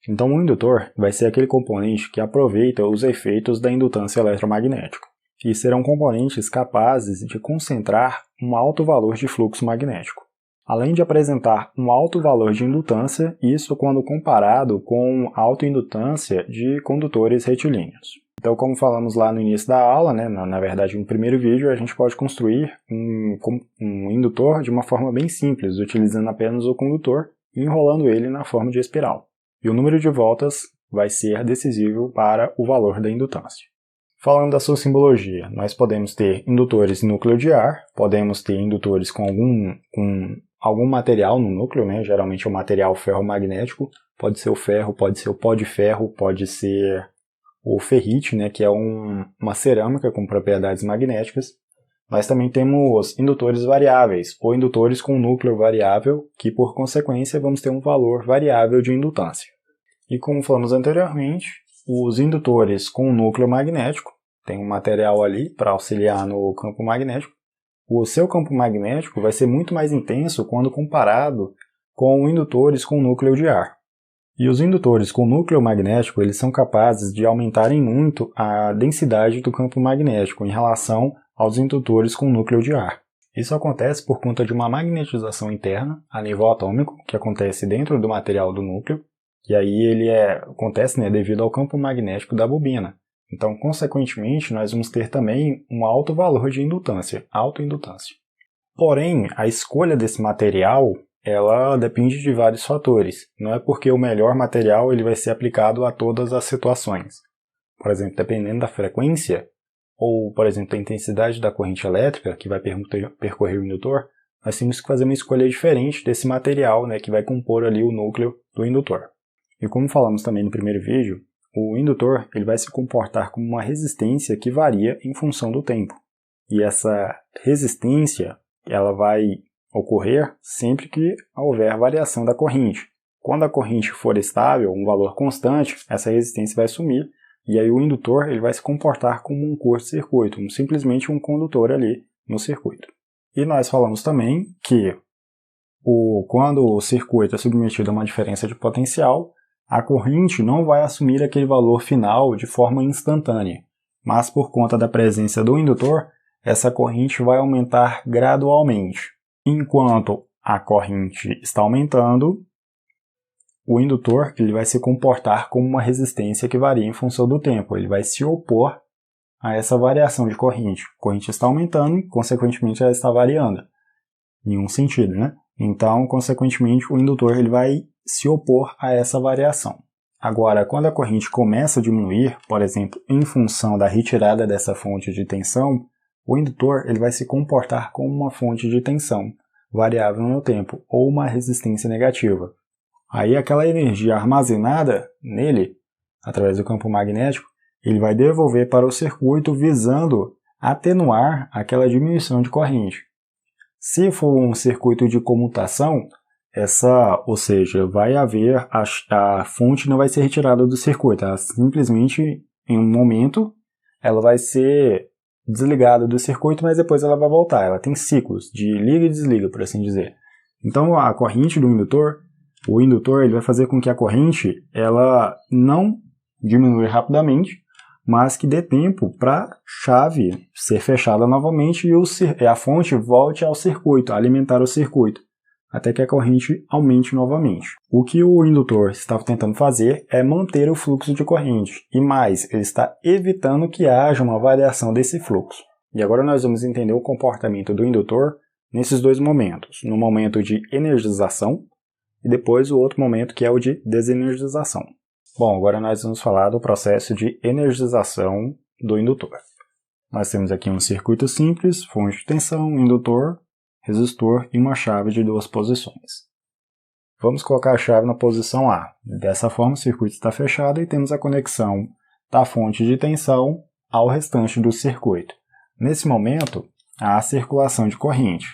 Então o indutor vai ser aquele componente que aproveita os efeitos da indutância eletromagnética, e serão componentes capazes de concentrar um alto valor de fluxo magnético, além de apresentar um alto valor de indutância, isso quando comparado com a autoindutância de condutores retilíneos. Então, como falamos lá no início da aula, na verdade no primeiro vídeo, a gente pode construir um indutor de uma forma bem simples, utilizando apenas o condutor e enrolando ele na forma de espiral. E o número de voltas vai ser decisivo para o valor da indutância. Falando da sua simbologia, nós podemos ter indutores núcleo de ar, podemos ter indutores com algum material no núcleo, geralmente é o material ferromagnético, pode ser o ferro, pode ser o pó de ferro, pode ser o ferrite, que é uma cerâmica com propriedades magnéticas. Nós também temos indutores variáveis, ou indutores com núcleo variável, que por consequência vamos ter um valor variável de indutância. E como falamos anteriormente, os indutores com núcleo magnético, tem um material ali para auxiliar no campo magnético, o seu campo magnético vai ser muito mais intenso quando comparado com indutores com núcleo de ar. E os indutores com núcleo magnético, eles são capazes de aumentarem muito a densidade do campo magnético em relação aos indutores com núcleo de ar. Isso acontece por conta de uma magnetização interna a nível atômico, que acontece dentro do material do núcleo, e aí acontece devido ao campo magnético da bobina. Então, consequentemente, nós vamos ter também um alto valor de indutância, autoindutância. Porém, a escolha desse material, ela depende de vários fatores. Não é porque o melhor material ele vai ser aplicado a todas as situações. Por exemplo, dependendo da frequência, ou, por exemplo, da intensidade da corrente elétrica que vai percorrer o indutor, nós temos que fazer uma escolha diferente desse material, que vai compor ali o núcleo do indutor. E como falamos também no primeiro vídeo, o indutor ele vai se comportar como uma resistência que varia em função do tempo. E essa resistência ela vai ocorrer sempre que houver variação da corrente. Quando a corrente for estável, um valor constante, essa resistência vai sumir, e aí o indutor ele vai se comportar como um curto-circuito, simplesmente um condutor ali no circuito. E nós falamos também que quando o circuito é submetido a uma diferença de potencial, a corrente não vai assumir aquele valor final de forma instantânea, mas por conta da presença do indutor, essa corrente vai aumentar gradualmente. Enquanto a corrente está aumentando, o indutor ele vai se comportar como uma resistência que varia em função do tempo. Ele vai se opor a essa variação de corrente. A corrente está aumentando, consequentemente ela está variando. Em um sentido, Então, consequentemente, o indutor ele vai se opor a essa variação. Agora, quando a corrente começa a diminuir, por exemplo, em função da retirada dessa fonte de tensão, o indutor ele vai se comportar como uma fonte de tensão variável no tempo, ou uma resistência negativa. Aí aquela energia armazenada nele, através do campo magnético, ele vai devolver para o circuito visando atenuar aquela diminuição de corrente. Se for um circuito de comutação, ou seja, vai haver, a fonte não vai ser retirada do circuito, ela simplesmente, em um momento, ela vai ser desligada do circuito, mas depois ela vai voltar. Ela tem ciclos de liga e desliga, por assim dizer. Então, a corrente do indutor, o indutor ele vai fazer com que a corrente ela não diminua rapidamente, mas que dê tempo para a chave ser fechada novamente e a fonte volte ao circuito, a alimentar o circuito, até que a corrente aumente novamente. O que o indutor está tentando fazer é manter o fluxo de corrente, e mais, ele está evitando que haja uma variação desse fluxo. E agora nós vamos entender o comportamento do indutor nesses dois momentos, no momento de energização e depois o outro momento que é o de desenergização. Bom, agora nós vamos falar do processo de energização do indutor. Nós temos aqui um circuito simples, fonte de tensão, indutor, resistor e uma chave de duas posições. Vamos colocar a chave na posição A. Dessa forma, o circuito está fechado e temos a conexão da fonte de tensão ao restante do circuito. Nesse momento, há circulação de corrente.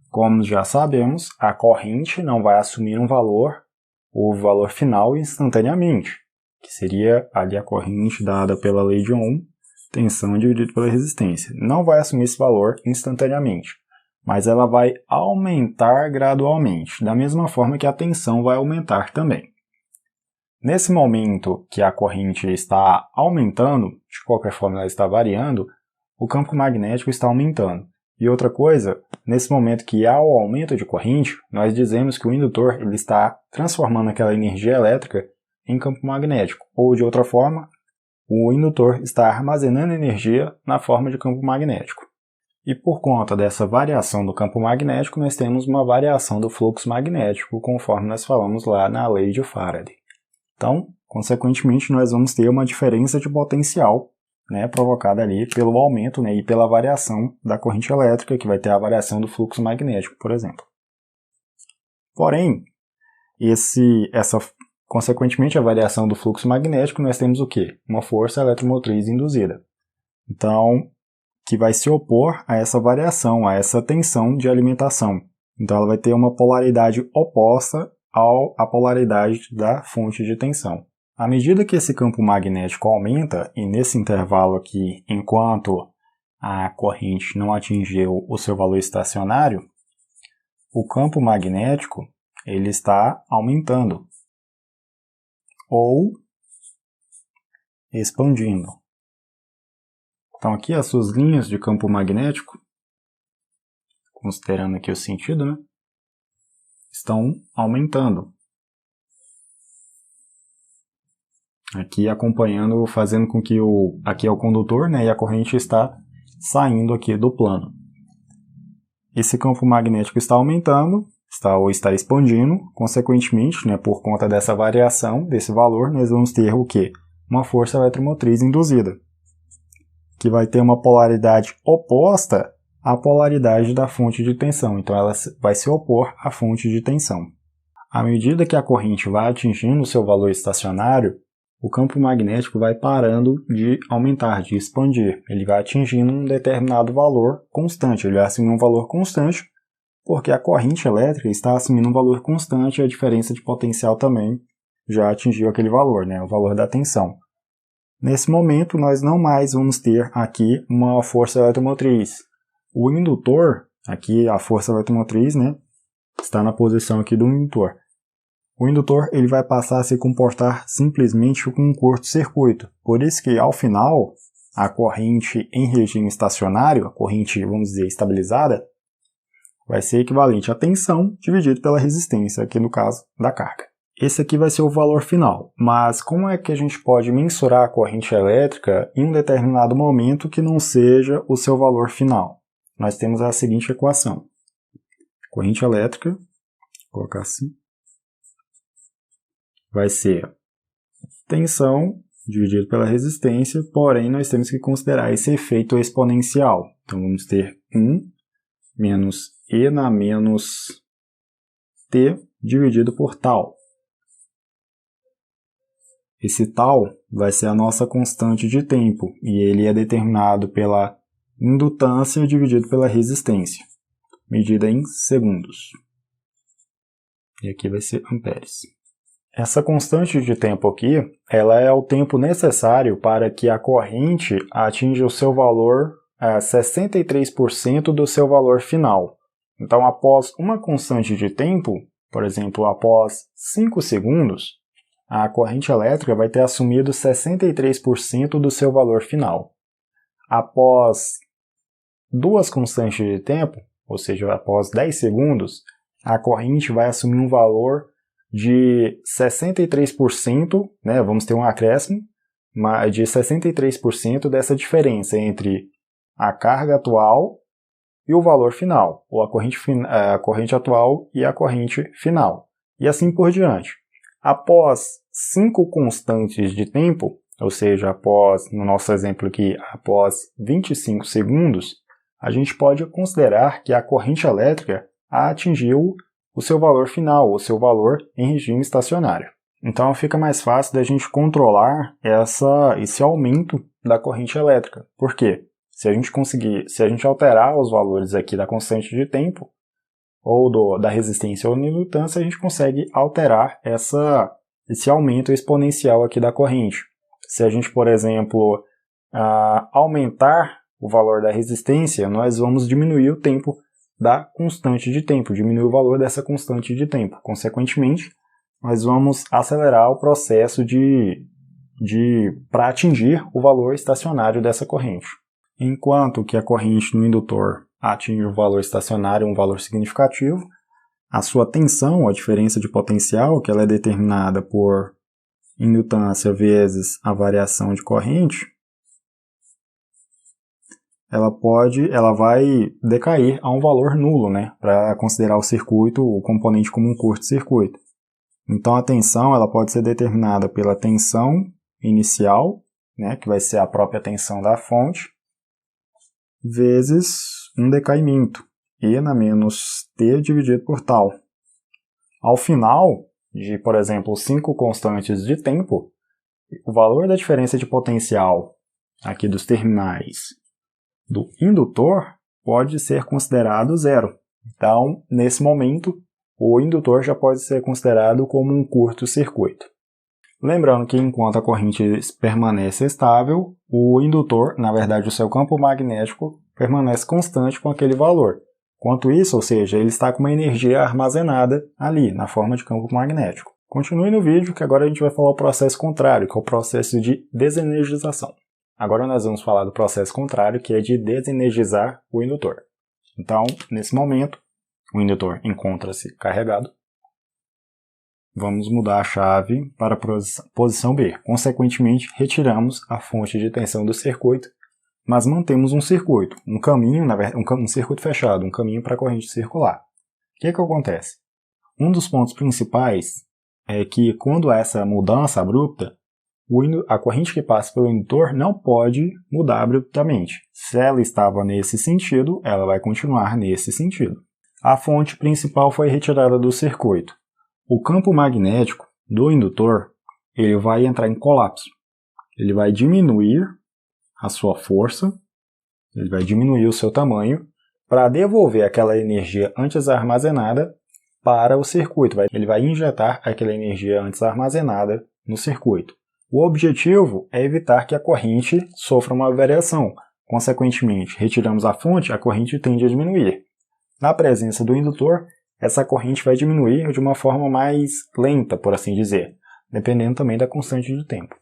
Como já sabemos, a corrente não vai assumir o valor final instantaneamente, que seria ali a corrente dada pela lei de Ohm, tensão dividido pela resistência. Não vai assumir esse valor instantaneamente, mas ela vai aumentar gradualmente, da mesma forma que a tensão vai aumentar também. Nesse momento que a corrente está aumentando, de qualquer forma ela está variando, o campo magnético está aumentando. E outra coisa, nesse momento que há o aumento de corrente, nós dizemos que o indutor ele está transformando aquela energia elétrica em campo magnético. Ou de outra forma, o indutor está armazenando energia na forma de campo magnético. E por conta dessa variação do campo magnético, nós temos uma variação do fluxo magnético, conforme nós falamos lá na lei de Faraday. Então, consequentemente, nós vamos ter uma diferença de potencial, né, provocada ali pelo aumento, né, e pela variação da corrente elétrica, que vai ter a variação do fluxo magnético, por exemplo. Porém, consequentemente, a variação do fluxo magnético, nós temos o quê? Uma força eletromotriz induzida. Então, que vai se opor a essa variação, a essa tensão de alimentação. Então, ela vai ter uma polaridade oposta à polaridade da fonte de tensão. À medida que esse campo magnético aumenta, e nesse intervalo aqui, enquanto a corrente não atingiu o seu valor estacionário, o campo magnético ele está aumentando ou expandindo. Então aqui as suas linhas de campo magnético, considerando aqui o sentido, né, estão aumentando. Aqui acompanhando, fazendo com que aqui é o condutor, né, e a corrente está saindo aqui do plano. Esse campo magnético está aumentando, está expandindo, consequentemente, né, por conta dessa variação, desse valor, nós vamos ter o quê? Uma força eletromotriz induzida, que vai ter uma polaridade oposta à polaridade da fonte de tensão. Então ela vai se opor à fonte de tensão. À medida que a corrente vai atingindo o seu valor estacionário, o campo magnético vai parando de aumentar, de expandir. Ele vai atingindo um determinado valor constante. Ele vai assumir um valor constante, porque a corrente elétrica está assumindo um valor constante e a diferença de potencial também já atingiu aquele valor, né, o valor da tensão. Nesse momento, nós não mais vamos ter aqui uma força eletromotriz. O indutor, aqui a força eletromotriz, né, está na posição aqui do indutor. O indutor ele vai passar a se comportar simplesmente como um curto-circuito. Por isso que, ao final, a corrente em regime estacionário, a corrente, vamos dizer, estabilizada, vai ser equivalente à tensão dividido pela resistência, aqui no caso da carga. Esse aqui vai ser o valor final. Mas como é que a gente pode mensurar a corrente elétrica em um determinado momento que não seja o seu valor final? Nós temos a seguinte equação. Corrente elétrica, vou colocar assim, vai ser tensão dividido pela resistência, porém nós temos que considerar esse efeito exponencial. Então vamos ter 1 menos E na menos T dividido por tal. Esse tal vai ser a nossa constante de tempo, e ele é determinado pela indutância dividido pela resistência, medida em segundos. E aqui vai ser amperes. Essa constante de tempo aqui, ela é o tempo necessário para que a corrente atinja o seu valor, 63% do seu valor final. Então, após uma constante de tempo, por exemplo, após 5 segundos, a corrente elétrica vai ter assumido 63% do seu valor final. Após 2 constantes de tempo, ou seja, após 10 segundos, a corrente vai assumir um valor de 63%, né, vamos ter um acréscimo, de 63% dessa diferença entre a carga atual e o valor final, ou a corrente atual e a corrente final, e assim por diante. Após 5 constantes de tempo, ou seja, no nosso exemplo aqui, após 25 segundos, a gente pode considerar que a corrente elétrica atingiu o seu valor final, o seu valor em regime estacionário. Então fica mais fácil da gente controlar esse aumento da corrente elétrica. Por quê? Se a gente alterar os valores aqui da constante de tempo, ou da resistência ou da indutância, a gente consegue alterar esse aumento exponencial aqui da corrente. Se a gente, por exemplo, aumentar o valor da resistência, nós vamos diminuir o tempo da constante de tempo, diminuir o valor dessa constante de tempo. Consequentemente, nós vamos acelerar o processo para atingir o valor estacionário dessa corrente. Enquanto que a corrente no indutor atinge o valor estacionário, um valor significativo, a sua tensão, a diferença de potencial, que ela é determinada por indutância vezes a variação de corrente, ela vai decair a um valor nulo, né, para considerar o circuito, o componente como um curto-circuito. Então a tensão ela pode ser determinada pela tensão inicial, né, que vai ser a própria tensão da fonte, vezes um decaimento, E na menos T dividido por tal. Ao final de, por exemplo, 5 constantes de tempo, o valor da diferença de potencial aqui dos terminais do indutor pode ser considerado zero. Então, nesse momento, o indutor já pode ser considerado como um curto-circuito. Lembrando que enquanto a corrente permanece estável, o indutor, na verdade o seu campo magnético, permanece constante com aquele valor. Quanto isso, ou seja, ele está com uma energia armazenada ali, na forma de campo magnético. Continue no vídeo que agora a gente vai falar o processo contrário, que é o processo de desenergização. Agora nós vamos falar do processo contrário, que é de desenergizar o indutor. Então, nesse momento, o indutor encontra-se carregado. Vamos mudar a chave para a posição B. Consequentemente, retiramos a fonte de tensão do circuito, mas mantemos um circuito, um caminho, um circuito fechado, um caminho para a corrente circular. O que acontece? Um dos pontos principais é que quando há essa mudança abrupta, a corrente que passa pelo indutor não pode mudar abruptamente. Se ela estava nesse sentido, ela vai continuar nesse sentido. A fonte principal foi retirada do circuito. O campo magnético do indutor ele vai entrar em colapso. Ele vai diminuir a sua força, ele vai diminuir o seu tamanho para devolver aquela energia antes armazenada para o circuito. Ele vai injetar aquela energia antes armazenada no circuito. O objetivo é evitar que a corrente sofra uma variação. Consequentemente, retiramos a fonte, a corrente tende a diminuir. Na presença do indutor, essa corrente vai diminuir de uma forma mais lenta, por assim dizer, dependendo também da constante de tempo.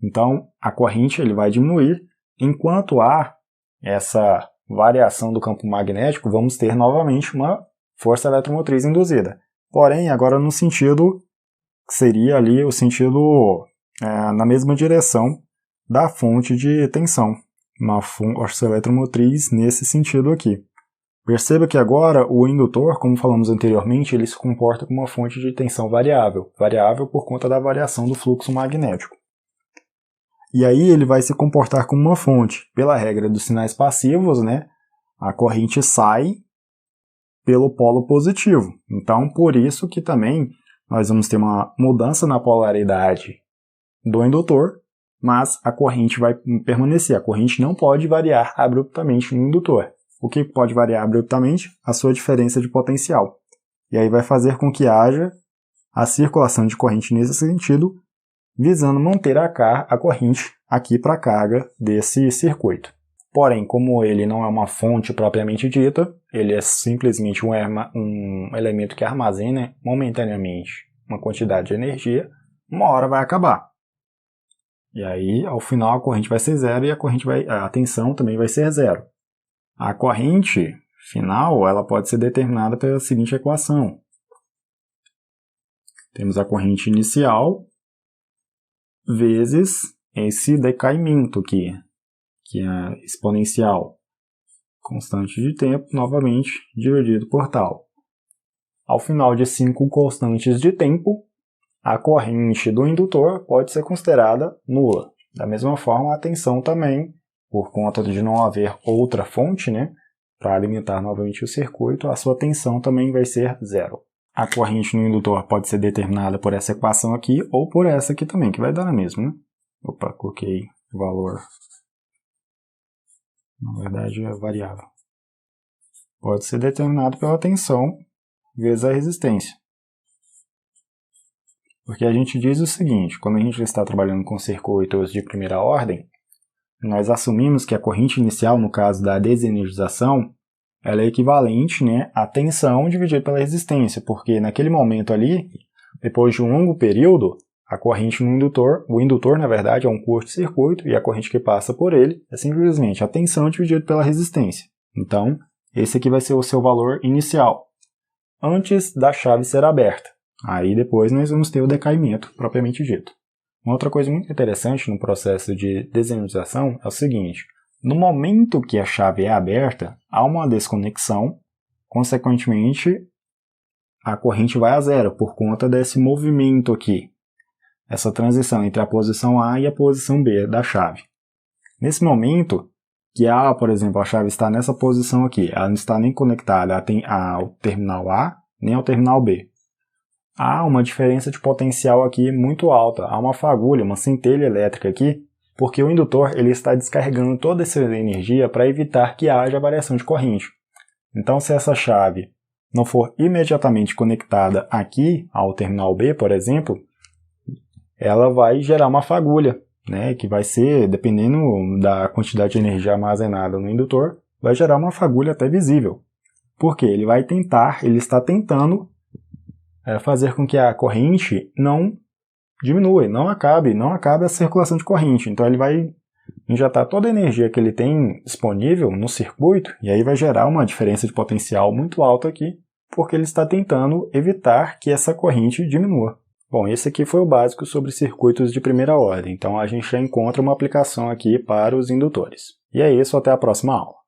Então, a corrente ele vai diminuir. Enquanto há essa variação do campo magnético, vamos ter novamente uma força eletromotriz induzida. Porém, agora no sentido que seria ali o sentido na mesma direção da fonte de tensão. Uma força eletromotriz nesse sentido aqui. Perceba que agora o indutor, como falamos anteriormente, ele se comporta como uma fonte de tensão variável. Variável por conta da variação do fluxo magnético. E aí ele vai se comportar como uma fonte. Pela regra dos sinais passivos, né, a corrente sai pelo polo positivo. Então, por isso que também nós vamos ter uma mudança na polaridade do indutor, mas a corrente vai permanecer. A corrente não pode variar abruptamente no indutor. O que pode variar abruptamente? A sua diferença de potencial. E aí vai fazer com que haja a circulação de corrente nesse sentido, visando manter a corrente aqui para a carga desse circuito. Porém, como ele não é uma fonte propriamente dita, ele é simplesmente um elemento que armazena momentaneamente uma quantidade de energia, uma hora vai acabar. E aí, ao final, a corrente vai ser zero e a tensão também vai ser zero. A corrente final ela pode ser determinada pela seguinte equação. Temos a corrente inicial vezes esse decaimento aqui, que é exponencial. Constante de tempo, novamente, dividido por tal. Ao final de 5 constantes de tempo, a corrente do indutor pode ser considerada nula. Da mesma forma, a tensão também, por conta de não haver outra fonte, né, para alimentar novamente o circuito, a sua tensão também vai ser zero. A corrente no indutor pode ser determinada por essa equação aqui ou por essa aqui também, que vai dar na mesma, né? Opa, coloquei o valor. Na verdade é variável. Pode ser determinado pela tensão vezes a resistência. Porque a gente diz o seguinte, quando a gente está trabalhando com circuitos de primeira ordem, nós assumimos que a corrente inicial, no caso da desenergização, ela é equivalente, né, à tensão dividida pela resistência, porque naquele momento ali, Depois de um longo período, a corrente no indutor, o indutor na verdade é um curto-circuito e a corrente que passa por ele é simplesmente a tensão dividida pela resistência. Então, esse aqui vai ser o seu valor inicial, antes da chave ser aberta. Aí depois nós vamos ter o decaimento propriamente dito. Uma outra coisa muito interessante no processo de desionização é o seguinte: no momento que a chave é aberta, há uma desconexão, consequentemente a corrente vai a zero por conta desse movimento aqui, essa transição entre a posição A e a posição B da chave. Nesse momento que por exemplo, a chave está nessa posição aqui, ela não está nem conectada ao terminal A nem ao terminal B. Há uma diferença de potencial aqui muito alta, há uma fagulha, uma centelha elétrica aqui, porque o indutor ele está descarregando toda essa energia para evitar que haja variação de corrente. Então, se essa chave não for imediatamente conectada aqui ao terminal B, por exemplo, ela vai gerar uma fagulha, né, que vai ser, dependendo da quantidade de energia armazenada no indutor, vai gerar uma fagulha até visível. Porque ele está tentando fazer com que a corrente não diminua, não acabe a circulação de corrente. Então ele vai injetar toda a energia que ele tem disponível no circuito e aí vai gerar uma diferença de potencial muito alta aqui, porque ele está tentando evitar que essa corrente diminua. Bom, esse aqui foi o básico sobre circuitos de primeira ordem, então a gente já encontra uma aplicação aqui para os indutores. E é isso, até a próxima aula.